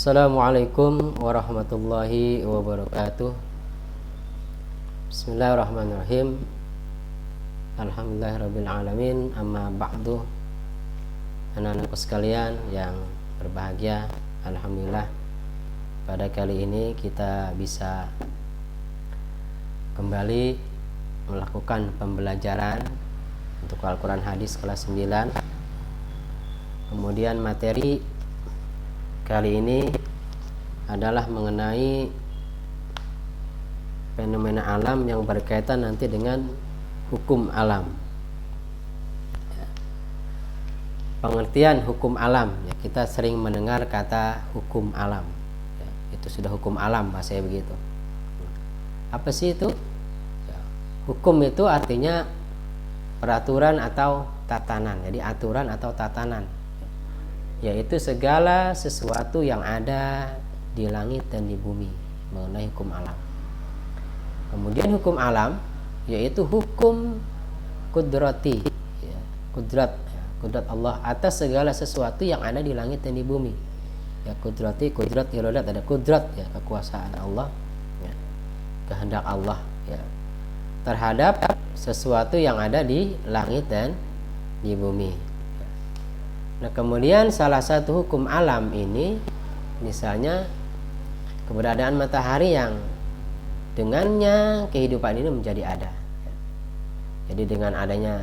Assalamualaikum warahmatullahi wabarakatuh. Bismillahirrahmanirrahim. Alhamdulillahirabbil alamin. Amma ba'du. Anak-anakku sekalian yang berbahagia, alhamdulillah pada kali ini kita bisa kembali melakukan pembelajaran untuk Al-Quran Hadis kelas 9. Kemudian materi kali ini adalah mengenai fenomena alam yang berkaitan nanti dengan hukum alam. Pengertian hukum alam, ya, kita sering mendengar kata hukum alam, ya, itu sudah hukum alam bahasanya begitu. Apa sih itu? Ya, hukum itu artinya peraturan atau tatanan. Jadi aturan atau tatanan, yaitu segala sesuatu yang ada di langit dan di bumi, mengenai hukum alam. Kemudian hukum alam yaitu hukum kudrati, ya, kudrat Allah atas segala sesuatu yang ada di langit dan di bumi. Ya, kudrati, kudrat, iradat, ada kudrat, ya, kekuasaan Allah, ya, kehendak Allah, ya, terhadap sesuatu yang ada di langit dan di bumi. Nah, kemudian salah satu hukum alam ini, misalnya keberadaan matahari yang dengannya kehidupan ini menjadi ada. Jadi dengan adanya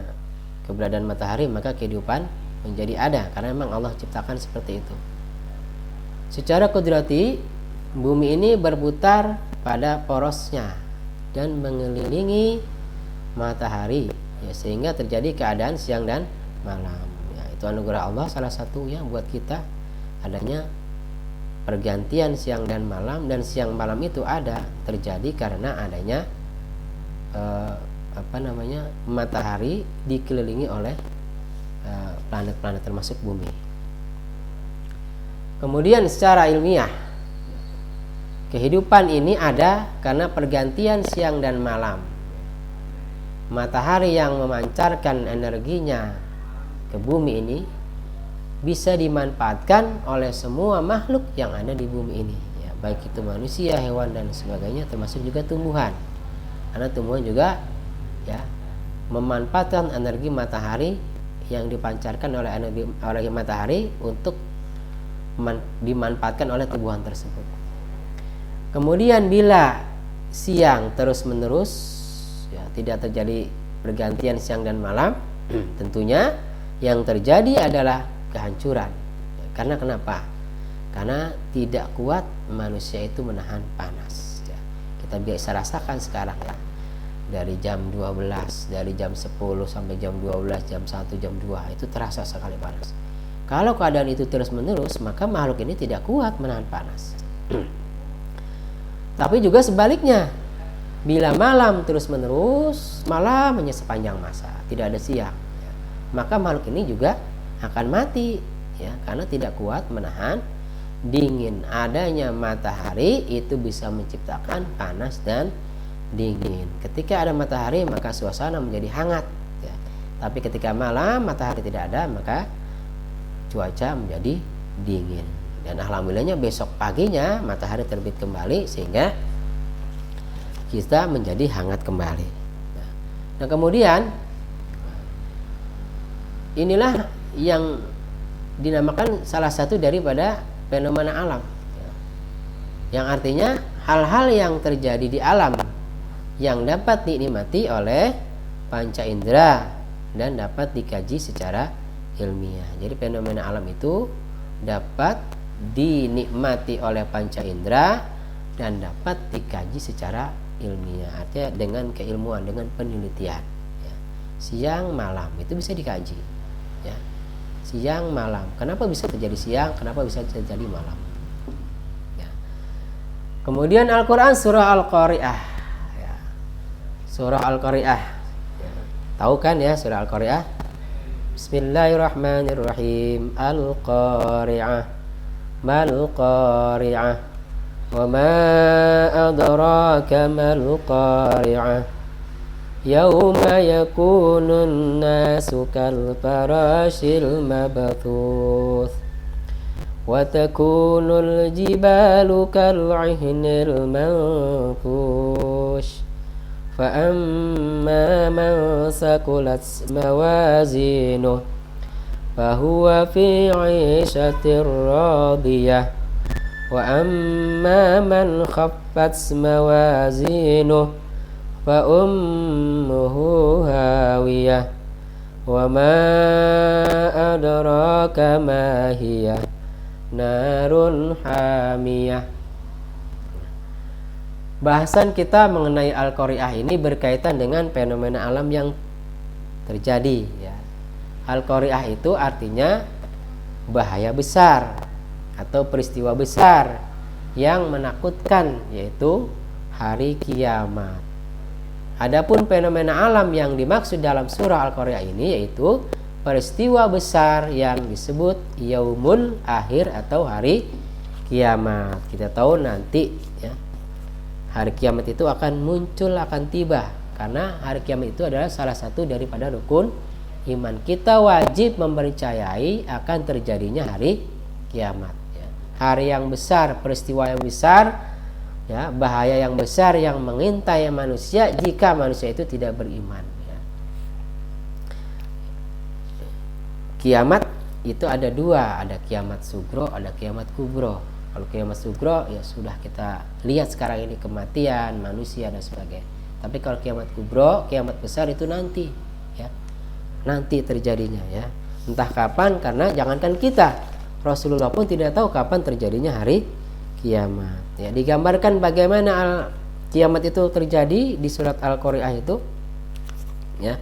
keberadaan matahari maka kehidupan menjadi ada, karena memang Allah ciptakan seperti itu. Secara kudrati, bumi ini berputar pada porosnya dan mengelilingi matahari, ya, sehingga terjadi keadaan siang dan malam. Itu anugerah Allah salah satunya buat kita, adanya pergantian siang dan malam, dan siang malam itu ada terjadi karena adanya matahari dikelilingi oleh planet-planet termasuk bumi. Kemudian secara ilmiah, kehidupan ini ada karena pergantian siang dan malam. Matahari yang memancarkan energinya ke bumi ini bisa dimanfaatkan oleh semua makhluk yang ada di bumi ini, ya, baik itu manusia, hewan dan sebagainya, termasuk juga tumbuhan. Karena tumbuhan juga, ya, memanfaatkan energi matahari yang dipancarkan oleh matahari untuk dimanfaatkan oleh tumbuhan tersebut. Kemudian bila siang terus menerus, ya, tidak terjadi pergantian siang dan malam, tentunya yang terjadi adalah kehancuran. Karena kenapa? Karena tidak kuat manusia itu menahan panas, ya. Kita bisa rasakan sekarang, ya, dari jam 12, dari jam 10 sampai jam 12, jam 1, jam 2 itu terasa sekali panas. Kalau keadaan itu terus menerus, maka makhluk ini tidak kuat menahan panas. Tapi juga sebaliknya, bila malam terus menerus, malam hanya sepanjang masa, tidak ada siang, maka makhluk ini juga akan mati, ya, karena tidak kuat menahan dingin. Adanya matahari itu bisa menciptakan panas dan dingin. Ketika ada matahari maka suasana menjadi hangat, ya. Tapi ketika malam matahari tidak ada maka cuaca menjadi dingin. Dan alhamdulillahnya besok paginya matahari terbit kembali sehingga kita menjadi hangat kembali. Nah, kemudian inilah yang dinamakan salah satu daripada fenomena alam, yang artinya hal-hal yang terjadi di alam yang dapat dinikmati oleh panca indera dan dapat dikaji secara ilmiah. Jadi fenomena alam itu dapat dinikmati oleh panca indera dan dapat dikaji secara ilmiah, artinya dengan keilmuan, dengan penelitian, ya. Siang malam itu bisa dikaji, ya, siang malam. Kenapa bisa terjadi siang? Kenapa bisa terjadi malam? Ya. Kemudian Al-Quran surah Al-Qari'ah, ya. Surah Al-Qari'ah, ya. Tahu kan, ya, surah Al-Qari'ah? Bismillahirrahmanirrahim. Al-Qari'ah, mal Qari'ah, wa ma adraka mal Qari'ah, yauma yakunun nasu kal farashil mabthuth wa takunul jibalu kal'ihnil manfush fa amma man saqulat mawazinuh fa huwa fi 'ishatir radiyah wa amma man khaffat mawazinuh fa ummuhu hawiyah wa ma adraka ma hiya narun hamiyah. Bahasan kita mengenai Al-Qari'ah ini berkaitan dengan fenomena alam yang terjadi ya. Al-Qari'ah itu artinya bahaya besar atau peristiwa besar yang menakutkan, yaitu hari kiamat. Adapun fenomena alam yang dimaksud dalam surah Al-Qari'ah ini yaitu peristiwa besar yang disebut yaumul akhir atau hari kiamat. Kita tahu nanti ya, hari kiamat itu akan muncul, akan tiba, karena hari kiamat itu adalah salah satu daripada rukun iman. Kita wajib mempercayai akan terjadinya hari kiamat ya. Hari yang besar, peristiwa yang besar ya, bahaya yang besar yang mengintai manusia jika manusia itu tidak beriman ya. Kiamat itu ada dua, ada kiamat sugro, ada kiamat kubro. Kalau kiamat sugro ya sudah kita lihat sekarang ini, kematian manusia dan sebagainya. Tapi kalau kiamat kubro, kiamat besar itu nanti ya, nanti terjadinya ya, entah kapan, karena jangankan kita, Rasulullah pun tidak tahu kapan terjadinya hari kiamat ya. Digambarkan bagaimana kiamat itu terjadi di surat Al-Qari'ah itu ya.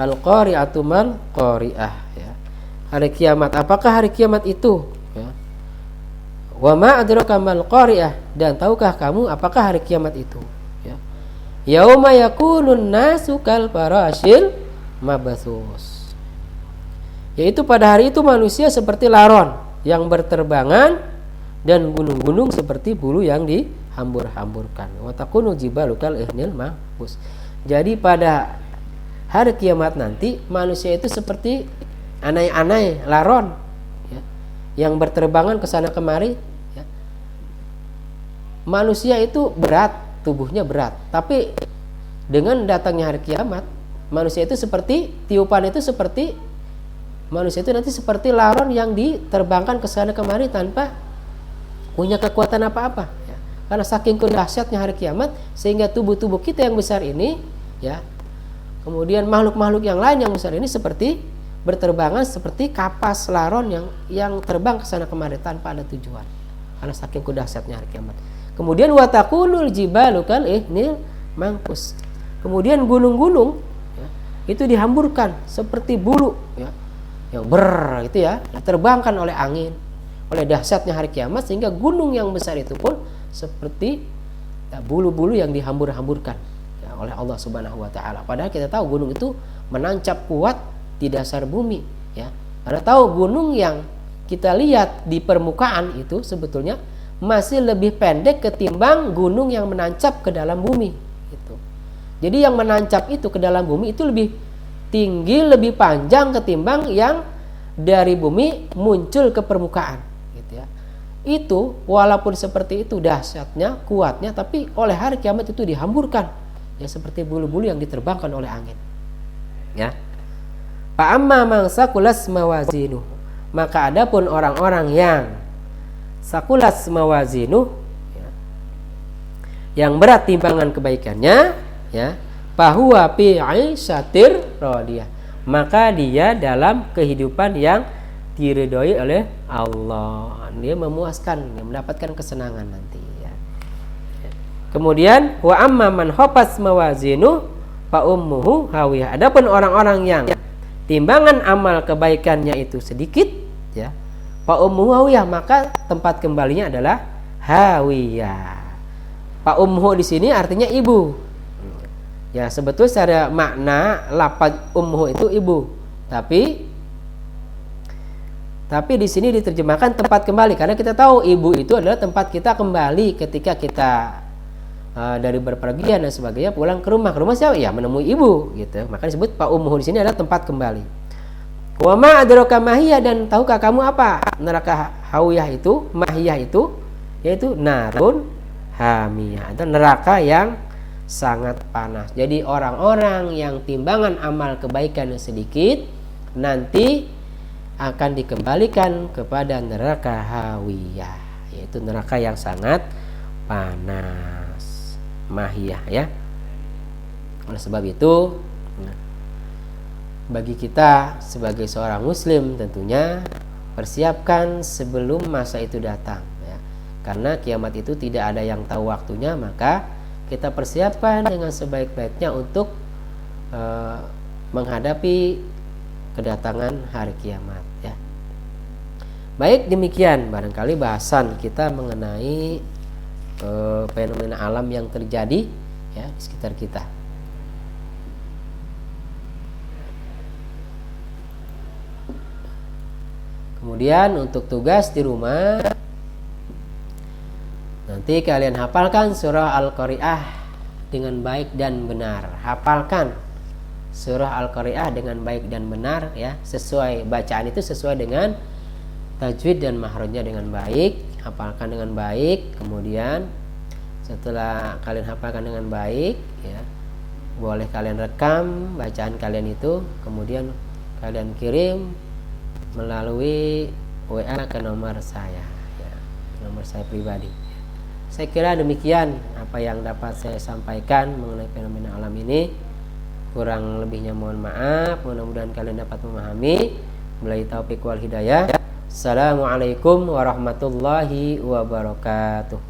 Al-Qari'atu mal qari'ah ya. Hari kiamat, apakah hari kiamat itu ya. Wa ma adraka mal qari'ah, dan tahukah kamu apakah hari kiamat itu ya. Yauma yakunun nasu kal farashil mabthus, yaitu pada hari itu manusia seperti laron yang berterbangan dan gunung-gunung seperti bulu yang dihambur-hamburkan. Wa takunu jibalu kal ihnil mahfuz. Jadi pada hari kiamat nanti manusia itu seperti anai-anai laron ya, yang berterbangan ke sana kemari ya. Manusia itu berat, tubuhnya berat, tapi dengan datangnya hari kiamat manusia itu seperti tiupan, itu seperti manusia itu nanti seperti laron yang diterbangkan ke sana kemari tanpa punya kekuatan apa-apa ya. Karena saking dahsyatnya hari kiamat, sehingga tubuh-tubuh kita yang besar ini ya, kemudian makhluk-makhluk yang lain yang besar ini seperti berterbangan seperti kapas laron yang terbang ke sana kemari tanpa ada tujuan, karena saking dahsyatnya hari kiamat. Kemudian watakunul jibalu kal ihnil manfush, kemudian gunung-gunung ya, itu dihamburkan seperti bulu ya, yang itu ya, diterbangkan oleh angin, oleh dahsyatnya hari kiamat, sehingga gunung yang besar itu pun seperti ya, bulu-bulu yang dihambur-hamburkan ya, oleh Allah Subhanahu wa taala. Padahal kita tahu gunung itu menancap kuat di dasar bumi ya. Karena tahu gunung yang kita lihat di permukaan itu sebetulnya masih lebih pendek ketimbang gunung yang menancap ke dalam bumi gitu. Jadi yang menancap itu ke dalam bumi itu lebih tinggi, lebih panjang ketimbang yang dari bumi muncul ke permukaan gitu ya. Itu walaupun seperti itu dahsyatnya, kuatnya, tapi oleh hari kiamat itu dihamburkan ya, seperti bulu-bulu yang diterbangkan oleh angin ya. Fa amma man saqulas mawazinuh, maka adapun orang-orang yang saqulas mawazinuh ya, yang berat timbangan kebaikannya ya, fahuwa fi 'ishatir radiyah, maka dia dalam kehidupan yang diridhoi oleh Allah. Dia memuaskan, dia mendapatkan kesenangan nanti ya. Kemudian wa amma man khafas mawazinu fa ummuhu hawiyah. Adapun orang-orang yang timbangan amal kebaikannya itu sedikit ya, fa ummuhu hawiyah, maka tempat kembalinya adalah hawiyah. Fa ummuhu di sini artinya ibu. Ya, sebetulnya secara makna lafaz ummuhu itu ibu, tapi di sini diterjemahkan tempat kembali, karena kita tahu ibu itu adalah tempat kita kembali ketika kita dari berpergian dan sebagainya pulang ke rumah siapa? Ya, menemui ibu gitu. Maka disebut fa ummuhu di sini adalah tempat kembali. Wa ma adraka mahiyah, dan tahukah kamu apa neraka hawiyah itu? Mahiyah itu yaitu narun hamiyah, atau neraka yang sangat panas. Jadi orang-orang yang timbangan amal kebaikan yang sedikit nanti akan dikembalikan kepada neraka hawiyah, yaitu neraka yang sangat panas, mahiyah ya. Oleh sebab itu, bagi kita sebagai seorang muslim tentunya persiapkan sebelum masa itu datang ya. Karena kiamat itu tidak ada yang tahu waktunya, maka kita persiapkan dengan sebaik-baiknya untuk menghadapi kedatangan hari kiamat ya. Baik, demikian barangkali bahasan kita mengenai fenomena alam yang terjadi ya di sekitar kita. Kemudian untuk tugas di rumah, nanti kalian hafalkan surah Al-Qari'ah dengan baik dan benar. Hafalkan surah Al-Qari'ah dengan baik dan benar ya, sesuai bacaan itu sesuai dengan tajwid dan mahrojnya dengan baik. Hafalkan dengan baik. Kemudian setelah kalian hafalkan dengan baik ya, boleh kalian rekam bacaan kalian itu, kemudian kalian kirim melalui WA ke nomor saya ya, nomor saya pribadi. Saya kira demikian apa yang dapat saya sampaikan mengenai fenomena alam ini. Kurang lebihnya mohon maaf. Mudah-mudahan kalian dapat memahami. Billahi taufiq wal hidayah. Assalamualaikum warahmatullahi wabarakatuh.